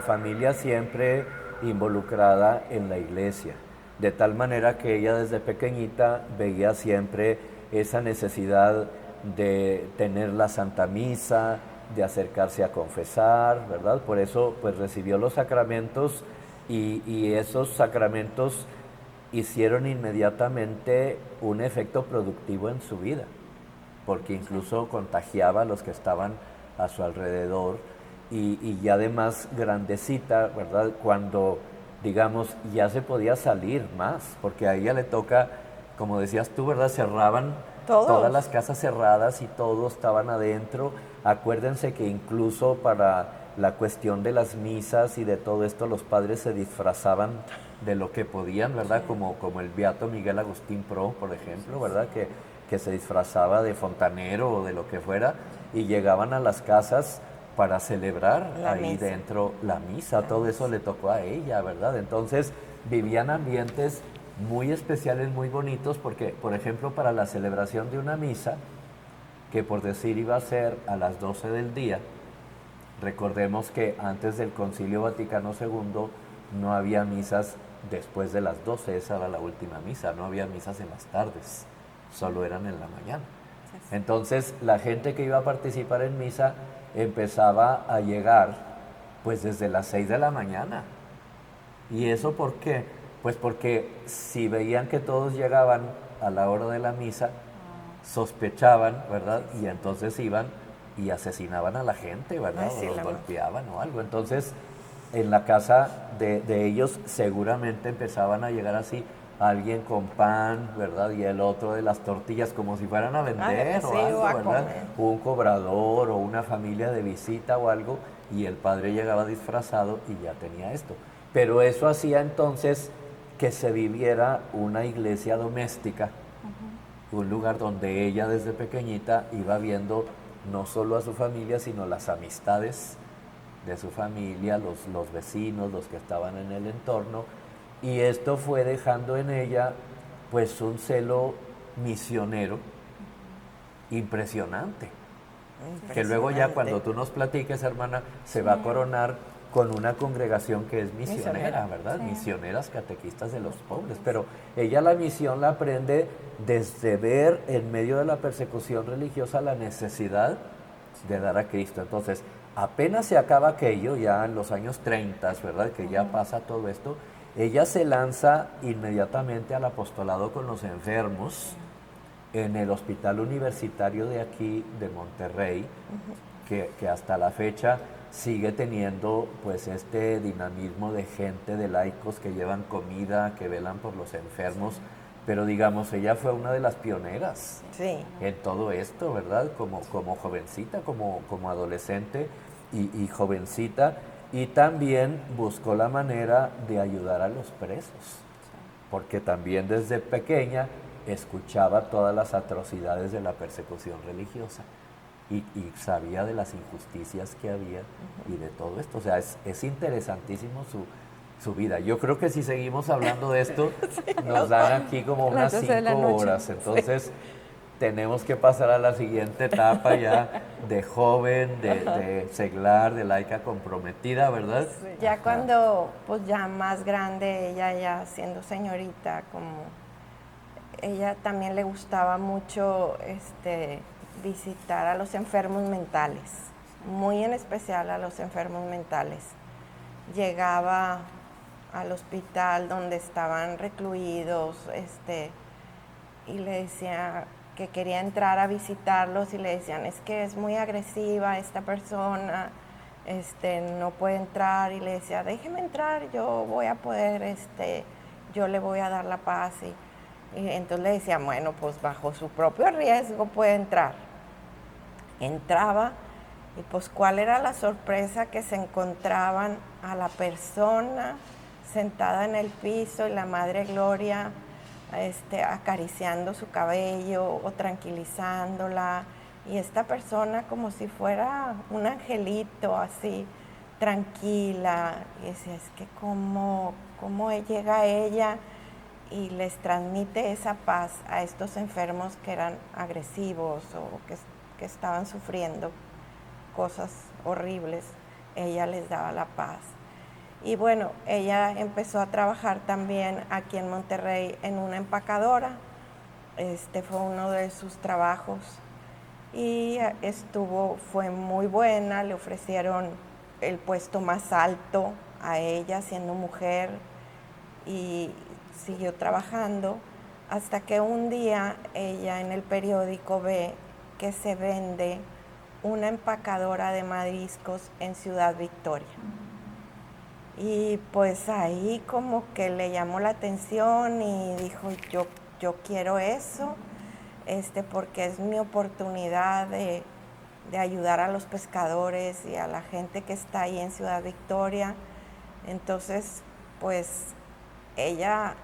familia siempre involucrada en la iglesia, de tal manera que ella desde pequeñita veía siempre esa necesidad de tener la Santa Misa, de acercarse a confesar, ¿verdad? Por eso pues recibió los sacramentos y esos sacramentos hicieron inmediatamente un efecto productivo en su vida, porque incluso contagiaba a los que estaban a su alrededor y ya además grandecita, ¿verdad? Cuando, digamos, ya se podía salir más, porque a ella le toca, como decías tú, ¿verdad? Cerraban todas las casas cerradas y todos estaban adentro. Acuérdense que incluso para la cuestión de las misas y de todo esto, los padres se disfrazaban de lo que podían, ¿verdad? Como el beato Miguel Agustín Pro, por ejemplo, ¿verdad? Que se disfrazaba de fontanero o de lo que fuera y llegaban a las casas para celebrar ahí dentro la misa. Todo eso le tocó a ella, ¿verdad? Entonces vivían ambientes muy especiales, muy bonitos, porque, por ejemplo, para la celebración de una misa, que por decir iba a ser a las 12 del día, recordemos que antes del Concilio Vaticano II no había misas después de las 12, esa era la última misa, no había misas en las tardes, solo eran en la mañana. Entonces la gente que iba a participar en misa empezaba a llegar pues desde las 6 de la mañana. ¿Y eso por qué? Pues porque si veían que todos llegaban a la hora de la misa, sospechaban, ¿verdad? Y entonces iban y asesinaban a la gente, ¿verdad? O los golpeaban o algo. Entonces, en la casa de ellos seguramente empezaban a llegar así alguien con pan, ¿verdad? Y el otro de las tortillas, como si fueran a vender o algo, ¿verdad? Un cobrador o una familia de visita o algo, y el padre llegaba disfrazado y ya tenía esto. Pero eso hacía entonces que se viviera una iglesia doméstica, un lugar donde ella desde pequeñita iba viendo no solo a su familia, sino las amistades de su familia, los vecinos, los que estaban en el entorno, y esto fue dejando en ella pues un celo misionero impresionante, que luego ya cuando tú nos platiques, hermana, se va a coronar con una congregación que es misionera, ¿verdad? Sí. Misioneras catequistas de los pobres, pero ella la misión la aprende desde ver en medio de la persecución religiosa la necesidad de dar a Cristo. Entonces, apenas se acaba aquello, ya en los años 30, ¿verdad? Que ya pasa todo esto, ella se lanza inmediatamente al apostolado con los enfermos en el hospital universitario de aquí, de Monterrey, que hasta la fecha sigue teniendo pues este dinamismo de gente, de laicos que llevan comida, que velan por los enfermos, pero digamos, ella fue una de las pioneras en todo esto, ¿verdad? Como jovencita, como adolescente y jovencita, y también buscó la manera de ayudar a los presos, porque también desde pequeña escuchaba todas las atrocidades de la persecución religiosa y sabía de las injusticias que había y de todo esto. O sea, es interesantísimo su vida. Yo creo que si seguimos hablando de esto, nos dan aquí como unas 5 horas. Entonces, tenemos que pasar a la siguiente etapa ya de joven, de seglar, de laica comprometida, ¿verdad? Sí. Ya cuando, pues ya más grande, ella ya siendo señorita, como ella también le gustaba mucho visitar a los enfermos mentales, muy en especial a los enfermos mentales. Llegaba al hospital donde estaban recluidos, y le decía que quería entrar a visitarlos y le decían, es que es muy agresiva esta persona, no puede entrar, y le decía, déjeme entrar, yo voy a poder, yo le voy a dar la paz, y entonces le decía, bueno, pues bajo su propio riesgo puede entrar. Entraba, y pues cuál era la sorpresa, que se encontraban a la persona sentada en el piso y la Madre Gloria acariciando su cabello o tranquilizándola, y esta persona como si fuera un angelito, así, tranquila, y decía, es que cómo llega ella y les transmite esa paz a estos enfermos que eran agresivos o que estaban sufriendo cosas horribles, ella les daba la paz. Y bueno, ella empezó a trabajar también aquí en Monterrey en una empacadora. Fue uno de sus trabajos y fue muy buena, le ofrecieron el puesto más alto a ella siendo mujer y siguió trabajando hasta que un día ella en el periódico ve que se vende una empacadora de mariscos en Ciudad Victoria. Y pues ahí como que le llamó la atención y dijo, yo quiero eso, porque es mi oportunidad de ayudar a los pescadores y a la gente que está ahí en Ciudad Victoria. Entonces, pues ella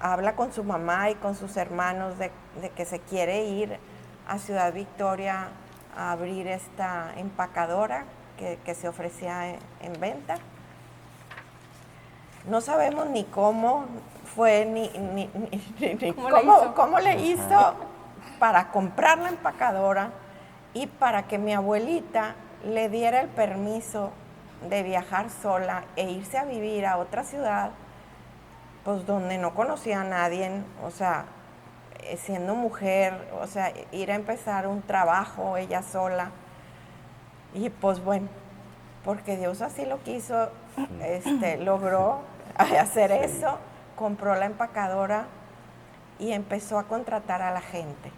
habla con su mamá y con sus hermanos de que se quiere ir a Ciudad Victoria a abrir esta empacadora que se ofrecía en venta. No sabemos ni cómo fue, ni cómo le hizo para comprar la empacadora y para que mi abuelita le diera el permiso de viajar sola e irse a vivir a otra ciudad, pues donde no conocía a nadie, o sea, siendo mujer, o sea, ir a empezar un trabajo ella sola. Y pues bueno, porque Dios así lo quiso, logró hacer eso, compró la empacadora y empezó a contratar a la gente,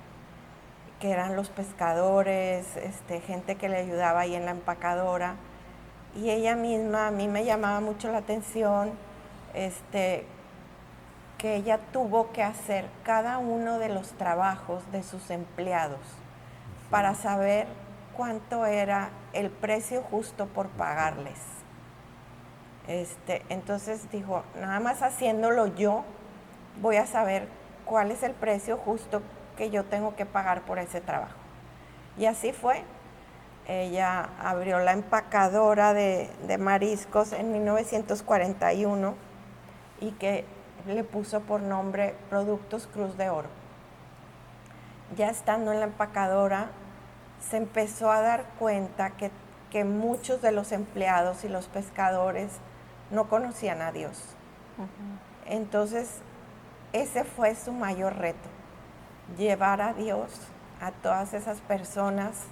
que eran los pescadores, gente que le ayudaba ahí en la empacadora. Y ella misma, a mí me llamaba mucho la atención, que ella tuvo que hacer cada uno de los trabajos de sus empleados para saber cuánto era el precio justo por pagarles. Entonces dijo, nada más haciéndolo yo, voy a saber cuál es el precio justo que yo tengo que pagar por ese trabajo. Y así fue. Ella abrió la empacadora de mariscos en 1941 y que le puso por nombre Productos Cruz de Oro. Ya estando en la empacadora, se empezó a dar cuenta que muchos de los empleados y los pescadores no conocían a Dios. Uh-huh. Entonces, ese fue su mayor reto, llevar a Dios a todas esas personas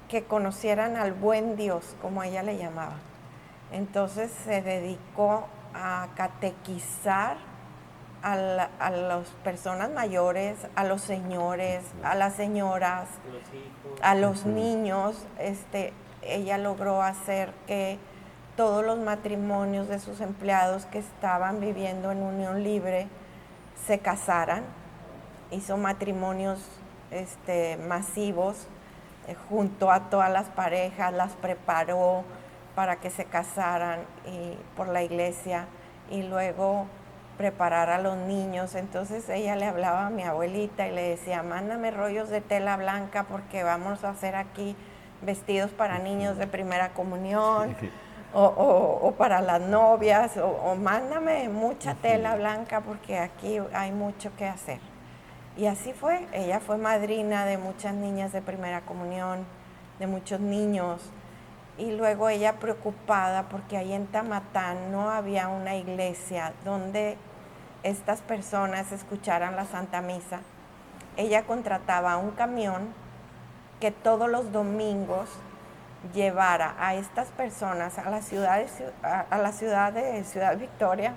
que conocieran al buen Dios, como ella le llamaba. Entonces se dedicó a catequizar a las personas mayores, a los señores, a las señoras, a los niños. Ella logró hacer que todos los matrimonios de sus empleados que estaban viviendo en unión libre se casaran. Hizo matrimonios masivos, juntó a todas las parejas, las preparó para que se casaran por la iglesia y luego preparar a los niños. Entonces ella le hablaba a mi abuelita y le decía, mándame rollos de tela blanca porque vamos a hacer aquí vestidos para niños de primera comunión o para las novias, o mándame mucha tela blanca porque aquí hay mucho que hacer. Y así fue. Ella fue madrina de muchas niñas de primera comunión, de muchos niños. Y luego ella preocupada porque ahí en Tamatán no había una iglesia donde estas personas escucharan la Santa Misa. Ella contrataba un camión que todos los domingos llevara a estas personas a la ciudad de Ciudad Victoria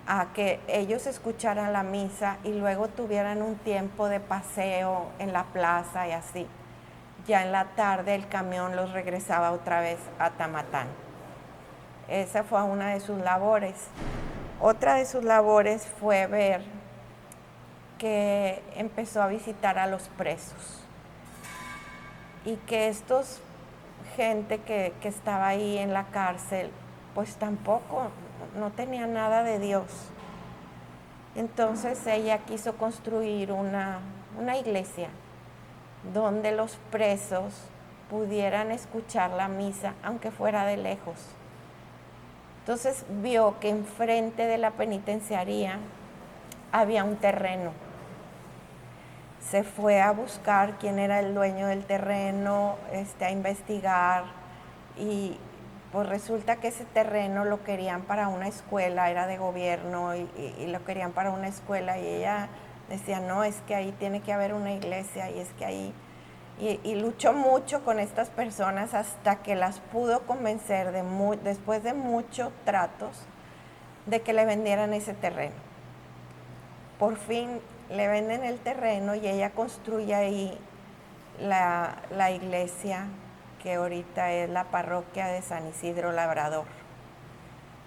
a que ellos escucharan la misa y luego tuvieran un tiempo de paseo en la plaza y así. Ya en la tarde el camión los regresaba otra vez a Tamatán. Esa fue una de sus labores. Otra de sus labores fue ver que empezó a visitar a los presos y que gente que estaba ahí en la cárcel, pues tampoco no tenía nada de Dios. Entonces ella quiso construir una iglesia donde los presos pudieran escuchar la misa, aunque fuera de lejos. Entonces vio que enfrente de la penitenciaría había un terreno. Se fue a buscar quién era el dueño del terreno, a investigar, y pues resulta que ese terreno lo querían para una escuela, era de gobierno y lo querían para una escuela y ella decía, no, es que ahí tiene que haber una iglesia y es que ahí... Y luchó mucho con estas personas hasta que las pudo convencer después de muchos tratos de que le vendieran ese terreno. Por fin le venden el terreno y ella construye ahí la iglesia que ahorita es la parroquia de San Isidro Labrador.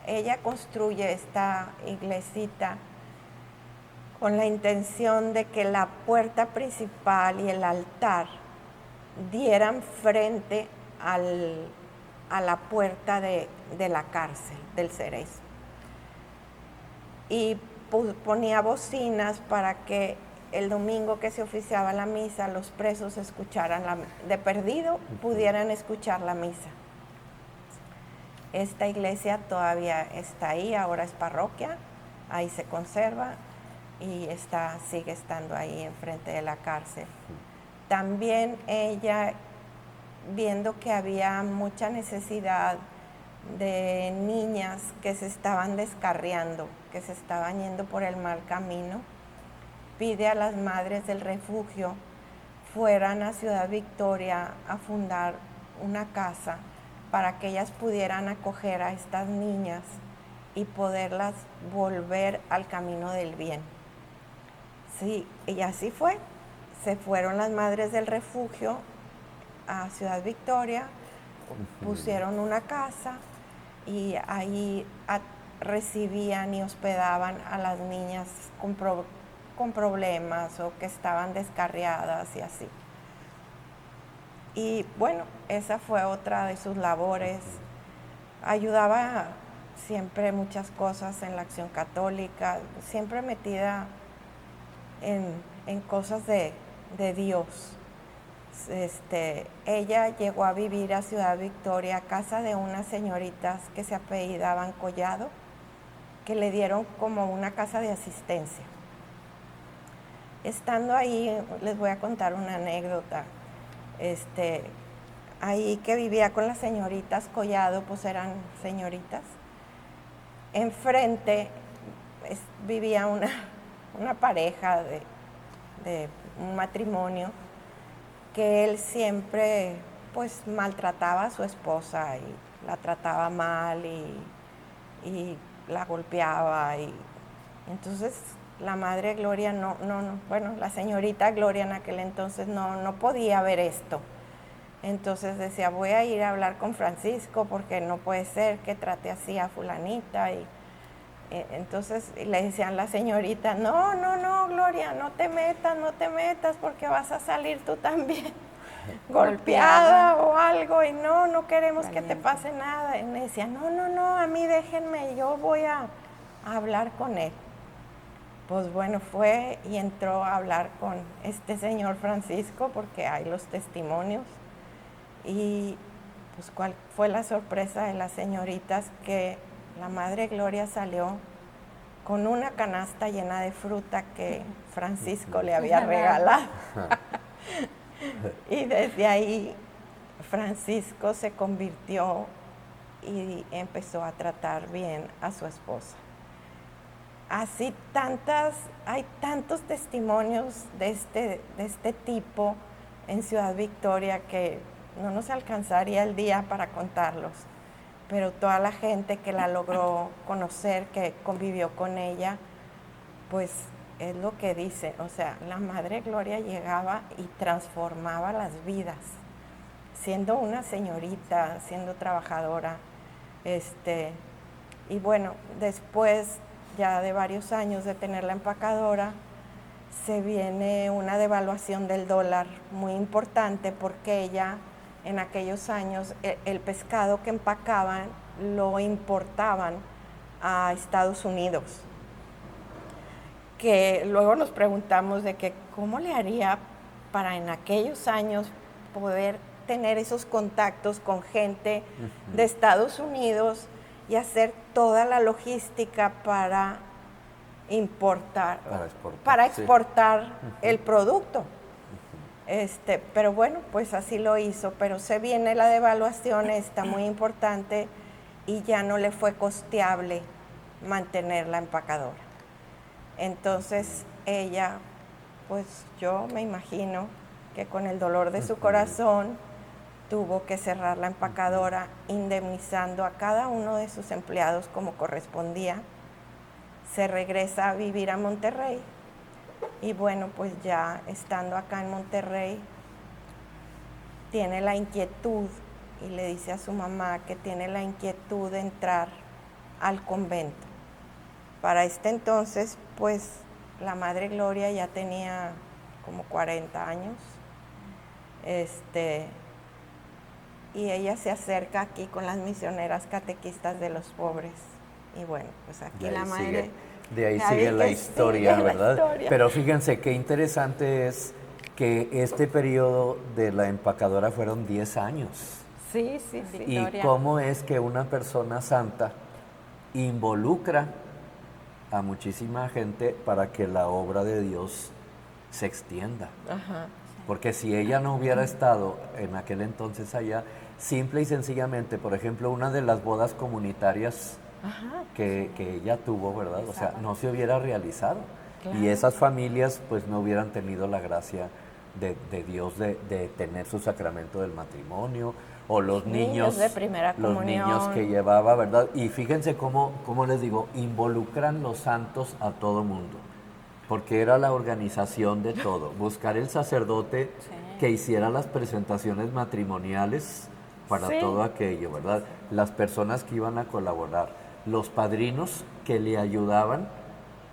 Ella construye esta iglesita con la intención de que la puerta principal y el altar dieran frente a la puerta de la cárcel, del Cerezo. Y ponía bocinas para que el domingo que se oficiaba la misa, los presos escucharan, de perdido, pudieran escuchar la misa. Esta iglesia todavía está ahí, ahora es parroquia, ahí se conserva y sigue estando ahí enfrente de la cárcel. También ella, viendo que había mucha necesidad de niñas que se estaban descarriando, que se estaban yendo por el mal camino, pide a las madres del refugio fueran a Ciudad Victoria a fundar una casa para que ellas pudieran acoger a estas niñas y poderlas volver al camino del bien. Sí, y así fue. Se fueron las madres del refugio a Ciudad Victoria, pusieron una casa y ahí recibían y hospedaban a las niñas con problemas o que estaban descarriadas y así. Y bueno, esa fue otra de sus labores. Ayudaba siempre muchas cosas en la Acción Católica, siempre metida en cosas de Dios. Ella llegó a vivir a Ciudad Victoria, a casa de unas señoritas que se apellidaban Collado, que le dieron como una casa de asistencia. Estando ahí, les voy a contar una anécdota. Ahí que vivía con las señoritas Collado, pues eran señoritas. Enfrente vivía una pareja de un matrimonio que él siempre pues maltrataba a su esposa y la trataba mal y la golpeaba y entonces la madre Gloria la señorita Gloria en aquel entonces no podía ver esto. Entonces decía, voy a ir a hablar con Francisco porque no puede ser que trate así a fulanita y entonces le decían la señorita, no, Gloria, no te metas porque vas a salir tú también golpeada o algo y no queremos que te pase nada. Y me decía, no, a mí déjenme, yo voy a hablar con él. Pues bueno, fue y entró a hablar con este señor Francisco porque hay los testimonios y pues cuál fue la sorpresa de las señoritas que la madre Gloria salió con una canasta llena de fruta que Francisco le había regalado. Y desde ahí Francisco se convirtió y empezó a tratar bien a su esposa. Así hay tantos testimonios de este tipo en Ciudad Victoria que no nos alcanzaría el día para contarlos. Pero toda la gente que la logró conocer, que convivió con ella, pues es lo que dice, o sea, la Madre Gloria llegaba y transformaba las vidas, siendo una señorita, siendo trabajadora, y bueno, después ya de varios años de tener la empacadora, se viene una devaluación del dólar muy importante porque ella, en aquellos años, el pescado que empacaban lo importaban a Estados Unidos. Que luego nos preguntamos de que cómo le haría para en aquellos años poder tener esos contactos con gente de Estados Unidos y hacer toda la logística para importar, para exportar el producto. Pero bueno, pues así lo hizo, pero se viene la devaluación, está muy importante y ya no le fue costeable mantener la empacadora. Entonces ella, pues yo me imagino que con el dolor de su corazón tuvo que cerrar la empacadora, indemnizando a cada uno de sus empleados como correspondía. Se regresa a vivir a Monterrey y bueno, pues ya estando acá en Monterrey, tiene la inquietud y le dice a su mamá que tiene la inquietud de entrar al convento. Para este entonces, pues la Madre Gloria ya tenía como 40 años, y ella se acerca aquí con las misioneras catequistas de los pobres. Y bueno, pues aquí la madre... De ahí sigue la historia, ¿verdad? Pero fíjense qué interesante es que este periodo de la empacadora fueron 10 años. Sí, sí, sí. Y cómo es que una persona santa involucra a muchísima gente para que la obra de Dios se extienda. Ajá. Porque si ella no hubiera estado en aquel entonces allá, simple y sencillamente, por ejemplo, una de las bodas comunitarias que ella tuvo, ¿verdad? O sea, no se hubiera realizado. Claro. Y esas familias pues no hubieran tenido la gracia de Dios de tener su sacramento del matrimonio, o los niños de primera comunión. Los niños que llevaba, ¿verdad? Y fíjense cómo les digo, involucran los santos a todo mundo, porque era la organización de todo, buscar el sacerdote que hiciera las presentaciones matrimoniales para todo aquello, ¿verdad? Las personas que iban a colaborar, los padrinos que le ayudaban,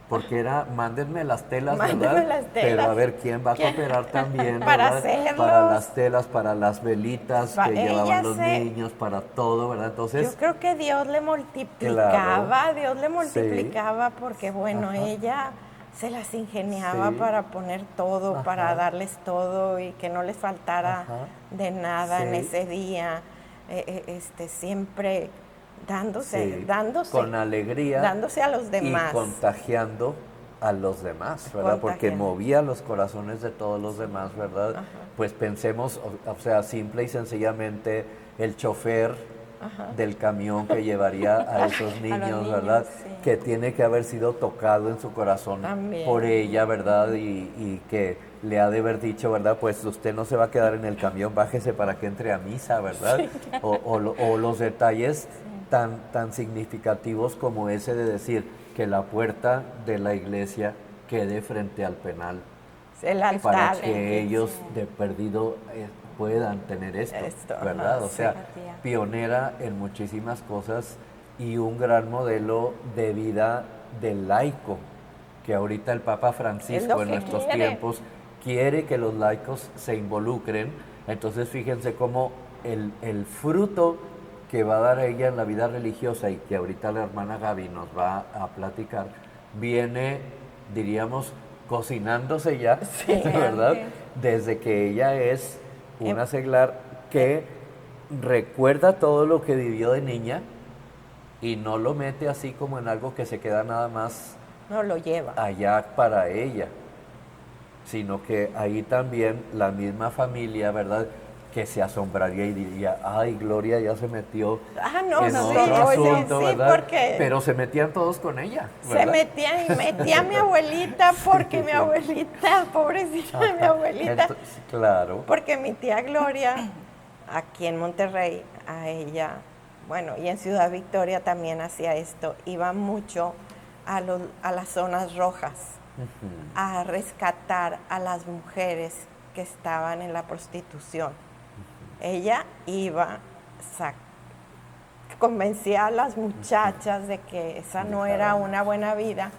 porque era, mándenme las telas, ¿verdad? Las telas. Pero a ver quién va a cooperar también, para ¿verdad? hacerlos. Para las telas, para las velitas que llevaban los niños, para todo, ¿verdad? Entonces, yo creo que Dios le multiplicaba, porque bueno, ella se las ingeniaba para poner todo, para darles todo y que no les faltara de nada en ese día, siempre dándose con alegría, dándose a los demás y contagiando a los demás, ¿verdad? Porque movía los corazones de todos los demás, ¿verdad? Pues pensemos, o sea, simple y sencillamente el chofer del camión que llevaría a esos niños, ¿verdad? Que tiene que haber sido tocado en su corazón por ella, ¿verdad? Y que le ha de haber dicho, ¿verdad? Pues usted no se va a quedar en el camión, bájese para que entre a misa, ¿verdad? O los detalles tan significativos como ese de decir que la puerta de la iglesia quede frente al penal, el altar, para que ellos de perdido puedan tener esto, ¿verdad? O sea, pionera en muchísimas cosas y un gran modelo de vida del laico, que ahorita el Papa Francisco en nuestros tiempos quiere que los laicos se involucren. Entonces fíjense cómo el fruto que va a dar ella en la vida religiosa y que ahorita la hermana Gaby nos va a platicar, viene, diríamos, cocinándose ya, ¿verdad? Desde que ella es una seglar que recuerda todo lo que vivió de niña y no lo mete así como en algo que se queda nada más lo lleva allá para ella, sino que ahí también la misma familia, ¿verdad?, que se asombraría y diría, ay, Gloria ya se metió en otro asunto, ¿verdad? Pero se metían todos con ella, ¿verdad? Se metían y metía a mi abuelita, porque mi abuelita, pobrecita de mi abuelita. Claro. Porque mi tía Gloria, aquí en Monterrey, a ella, bueno, y en Ciudad Victoria también hacía esto, iba mucho a las zonas rojas, a rescatar a las mujeres que estaban en la prostitución. Ella iba, convencía a las muchachas de que esa no era una buena vida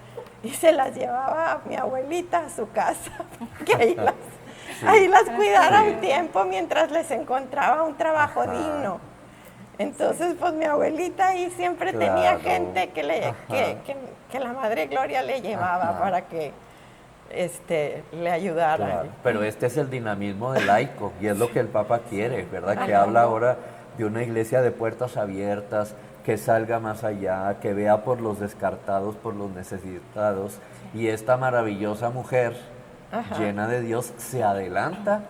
y se las llevaba a mi abuelita a su casa, que ahí las cuidara un tiempo mientras les encontraba un trabajo digno. Entonces, pues mi abuelita ahí siempre tenía gente que la Madre Gloria le llevaba para que le ayudara. Claro, pero este es el dinamismo del laico y es lo que el Papa quiere, ¿verdad? Que habla ahora de una iglesia de puertas abiertas, que salga más allá, que vea por los descartados, por los necesitados. Y esta maravillosa mujer, llena de Dios, se adelanta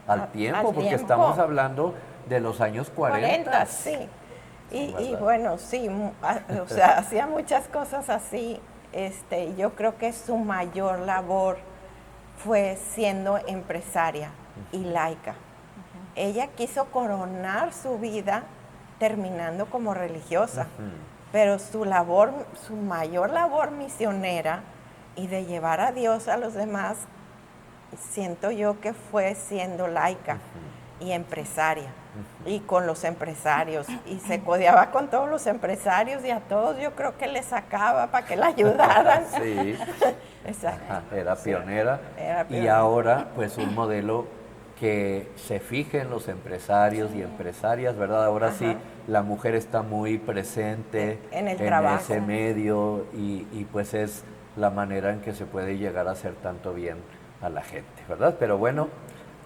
al tiempo, al porque tiempo. estamos hablando de los años 40. Sí. Y ¿Verdad? bueno, sí, o sea, hacía muchas cosas así. Yo creo que su mayor labor fue siendo empresaria y laica. Ella quiso coronar su vida terminando como religiosa, pero su labor, su mayor labor misionera y de llevar a Dios a los demás, siento yo que fue siendo laica y empresaria, y con los empresarios, y se codeaba con todos los empresarios, y a todos yo creo que le sacaba para que la ayudaran. Sí. Exacto. Ajá, era pionera. Era Y pionera. ahora, pues, un modelo que se fije en los empresarios y empresarias, ¿verdad? Ahora sí, Ajá. la mujer está muy presente En el trabajo. ese medio y pues es la manera en que se puede llegar a hacer tanto bien a la gente, ¿verdad? Pero bueno,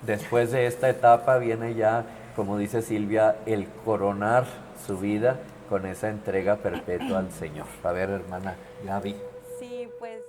después de esta etapa viene ya, como dice Silvia, el coronar su vida con esa entrega perpetua al Señor. A ver, hermana Gaby. Sí, pues